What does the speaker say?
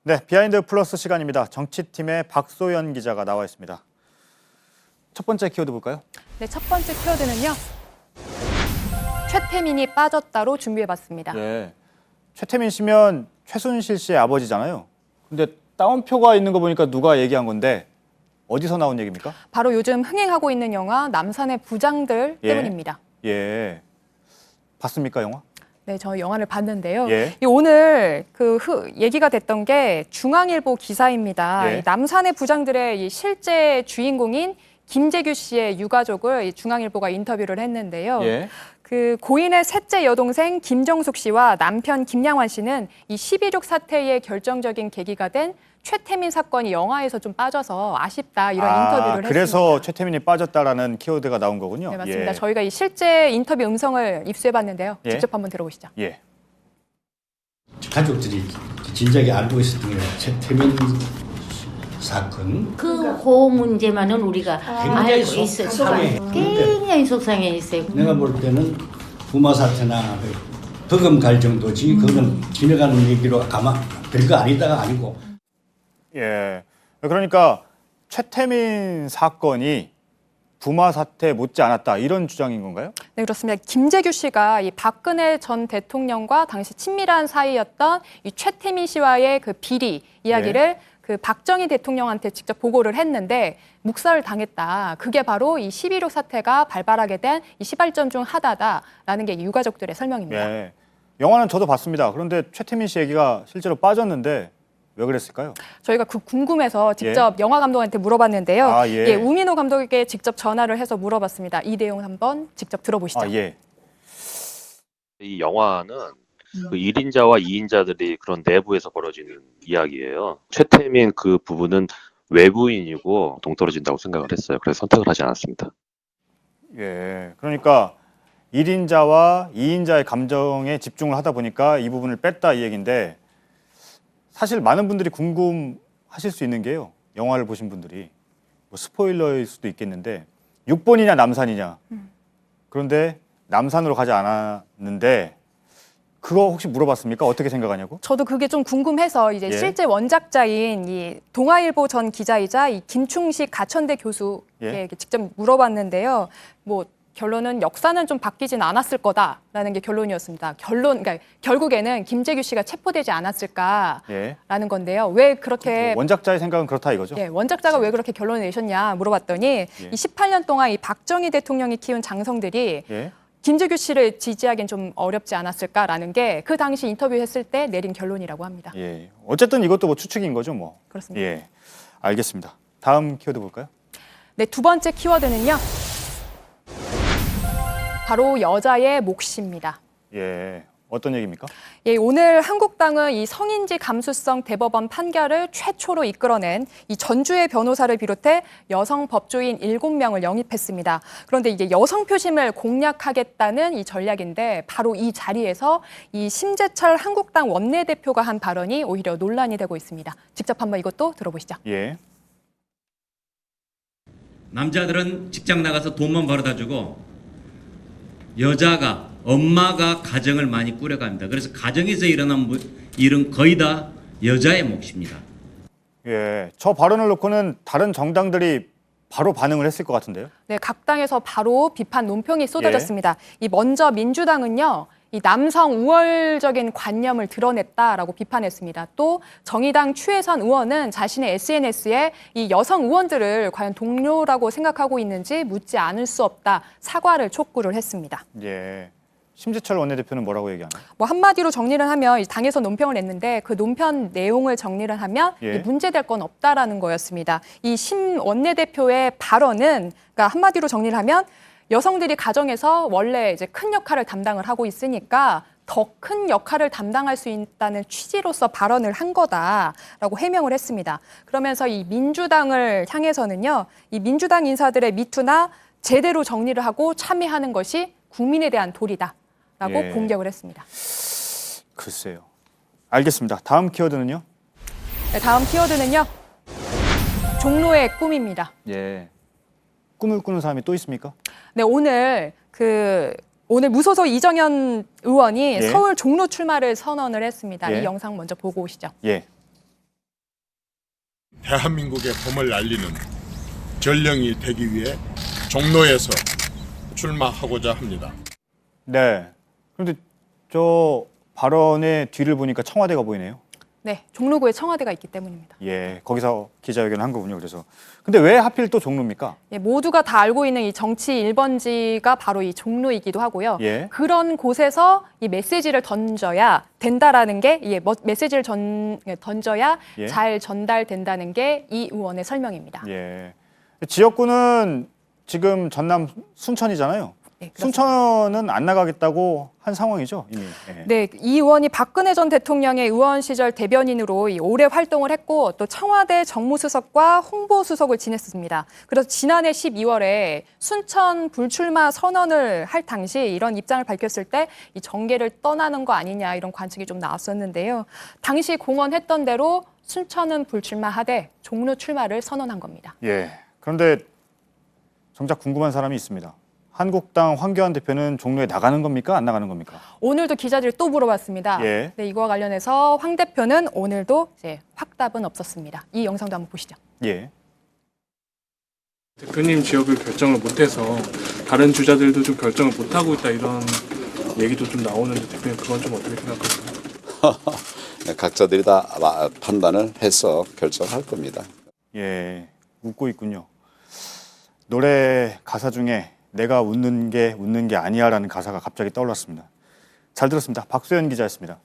네, 비하인드 플러스 시간입니다. 정치팀의 박소연 기자가 나와 있습니다. 첫 번째 키워드 볼까요? 네, 첫 번째 키워드는요. 최태민이 빠졌다로 준비해봤습니다. 예, 최태민 씨면 최순실 씨의 아버지잖아요. 근데 따옴표가 있는 거 보니까 누가 얘기한 건데 어디서 나온 얘기입니까? 바로 요즘 흥행하고 있는 영화 남산의 부장들 때문입니다. 예, 봤습니까 영화? 네, 저 영화를 봤는데요. 예. 오늘 얘기가 됐던 게 중앙일보 기사입니다. 예. 이 남산의 부장들의 이 실제 주인공인 김재규 씨의 유가족을 이 중앙일보가 인터뷰를 했는데요. 예. 그 고인의 셋째 여동생 김정숙 씨와 남편 김양환 씨는 이 12.6 사태의 결정적인 계기가 된 최태민 사건이 영화에서 좀 빠져서 아쉽다 이런 인터뷰를 그래서 했습니다. 최태민이 빠졌다라는 키워드가 나온 거군요. 네, 맞습니다. 예. 저희가 이 실제 인터뷰 음성을 입수해봤는데요. 예. 직접 한번 들어보시죠. 예. 가족들이 진작에 알고 있었던 게 최태민 사건. 그 문제만은 우리가 굉장히 알고 있어요. 속상해. 굉장히 속상해 있어요. 내가 볼 때는 부마 사태나 버금 갈 정도지 그거는 지나가는 얘기로 가만 별거 아니다가 아니고. 예. 그러니까 최태민 사건이 부마 사태 못지 않았다 이런 주장인 건가요? 네, 그렇습니다. 김재규 씨가 이 박근혜 전 대통령과 당시 친밀한 사이였던 이 최태민 씨와의 그 비리 이야기를 그 박정희 대통령한테 직접 보고를 했는데 묵살을 당했다. 그게 바로 이 12.6 사태가 발발하게 된 이 시발점 중 하나다라는 게 유가족들의 설명입니다. 예. 영화는 저도 봤습니다. 그런데 최태민 씨 얘기가 실제로 빠졌는데 왜 그랬을까요? 저희가 궁금해서 직접 영화 감독한테 물어봤는데요. 아, 예. 우민호 감독에게 직접 전화를 해서 물어봤습니다. 이 내용 한번 직접 들어보시죠. 예. 이 영화는 그 1인자와 2인자들이 그런 내부에서 벌어지는 이야기예요. 최태민 그 부분은 외부인이고 동떨어진다고 생각을 했어요. 그래서 선택을 하지 않았습니다. 예. 그러니까 1인자와 2인자의 감정에 집중을 하다 보니까 이 부분을 뺐다 이 얘기인데 사실 많은 분들이 궁금하실 수 있는 게요. 영화를 보신 분들이 뭐 스포일러일 수도 있겠는데 6번이냐 남산이냐. 그런데 남산으로 가지 않았는데 그거 혹시 물어봤습니까? 어떻게 생각하냐고? 저도 그게 좀 궁금해서 이제 예. 실제 원작자인 이 동아일보 전 기자이자 이 김충식 가천대 교수에게 예. 직접 물어봤는데요. 뭐 결론은 역사는 좀 바뀌진 않았을 거다라는 게 결론이었습니다. 그러니까 결국에는 김재규 씨가 체포되지 않았을까라는 예. 건데요. 왜 그렇게 원작자의 생각은 그렇다 이거죠? 예, 원작자가 왜 그렇게 결론을 내셨냐 물어봤더니 이 18년 동안 이 박정희 대통령이 키운 장성들이 예. 김재규 씨를 지지하기는 좀 어렵지 않았을까라는 게 그 당시 인터뷰했을 때 내린 결론이라고 합니다. 예. 어쨌든 이것도 뭐 추측인 거죠, 뭐. 그렇습니다. 예. 알겠습니다. 다음 키워드 볼까요? 네, 두 번째 키워드는요. 바로 여자의 몫입니다. 예. 어떤 얘기입니까? 예, 오늘 한국당은 이 성인지 감수성 대법원 판결을 최초로 이끌어낸 이 전주의 변호사를 비롯해 여성 법조인 7명을 영입했습니다. 그런데 이게 여성 표심을 공략하겠다는 이 전략인데 바로 이 자리에서 이 심재철 한국당 원내대표가 한 발언이 오히려 논란이 되고 있습니다. 직접 한번 이것도 들어보시죠. 예. 남자들은 직장 나가서 돈만 벌어다 주고 여자가 엄마가 가정을 많이 꾸려갑니다. 그래서 가정에서 일어난 일은 거의 다 여자의 몫입니다. 예. 저 발언을 놓고는 다른 정당들이 바로 반응을 했을 것 같은데요. 네, 각 당에서 바로 비판 논평이 쏟아졌습니다. 이 먼저 민주당은요. 이 남성 우월적인 관념을 드러냈다라고 비판했습니다. 또 정의당 추혜선 의원은 자신의 SNS에 이 여성 의원들을 과연 동료라고 생각하고 있는지 묻지 않을 수 없다 사과를 촉구를 했습니다. 예. 심재철 원내대표는 뭐라고 얘기하나요? 뭐 한마디로 정리를 하면 이 당에서 논평을 냈는데 그 논평 내용을 정리를 하면 예. 이 문제될 건 없다라는 거였습니다. 이 심 원내대표의 발언은 그러니까 한마디로 정리를 하면 여성들이 가정에서 원래 이제 큰 역할을 담당을 하고 있으니까 더 큰 역할을 담당할 수 있다는 취지로서 발언을 한 거다라고 해명을 했습니다. 그러면서 이 민주당을 향해서는요, 이 민주당 인사들의 미투나 제대로 정리를 하고 참여하는 것이 국민에 대한 도리다라고 예. 공격을 했습니다. 글쎄요. 알겠습니다. 다음 키워드는요? 네, 다음 키워드는요, 종로의 꿈입니다. 예. 꿈을 꾸는 사람이 또 있습니까? 네, 오늘 오늘 무소속 이정현 의원이 예. 서울 종로 출마를 선언을 했습니다. 예. 이 영상 먼저 보고 오시죠. 예. 대한민국의 봄을 날리는 전령이 되기 위해 종로에서 출마하고자 합니다. 네. 그런데 저 발언의 뒤를 보니까 청와대가 보이네요. 네, 종로구에 청와대가 있기 때문입니다. 예, 거기서 기자회견을 한 거군요. 그래서 근데 왜 하필 또 종로입니까? 예, 모두가 다 알고 있는 이 정치 1번지가 바로 이 종로이기도 하고요. 예. 그런 곳에서 이 메시지를 던져야 된다라는 게, 메시지를 던져야 예. 잘 전달된다는 게 이 의원의 설명입니다. 예. 지역구는 지금 전남 순천이잖아요. 네, 그렇습니다. 순천은 안 나가겠다고 한 상황이죠, 이미. 예. 네, 이 의원이 박근혜 전 대통령의 의원 시절 대변인으로 오래 활동을 했고 또 청와대 정무수석과 홍보수석을 지냈습니다. 그래서 지난해 12월에 순천 불출마 선언을 할 당시 이런 입장을 밝혔을 때 이 정계를 떠나는 거 아니냐 이런 관측이 좀 나왔었는데요. 당시 공언했던 대로 순천은 불출마하되 종로 출마를 선언한 겁니다. 예. 그런데 정작 궁금한 사람이 있습니다. 한국당 황교안 대표는 종로에 나가는 겁니까? 안 나가는 겁니까? 오늘도 기자들이 또 물어봤습니다. 예. 네, 이거와 관련해서 황 대표는 오늘도 이제 확답은 없었습니다. 이 영상도 한번 보시죠. 예. 대표님 지역을 결정을 못해서 다른 주자들도 좀 결정을 못하고 있다 이런 얘기도 좀 나오는데 대표님 그건 좀 어떻게 생각하세요? 각자들이 다 판단을 해서 결정할 겁니다. 예. 웃고 있군요. 노래 가사 중에 내가 웃는 게 아니야라는 가사가 갑자기 떠올랐습니다. 잘 들었습니다. 박소연 기자였습니다.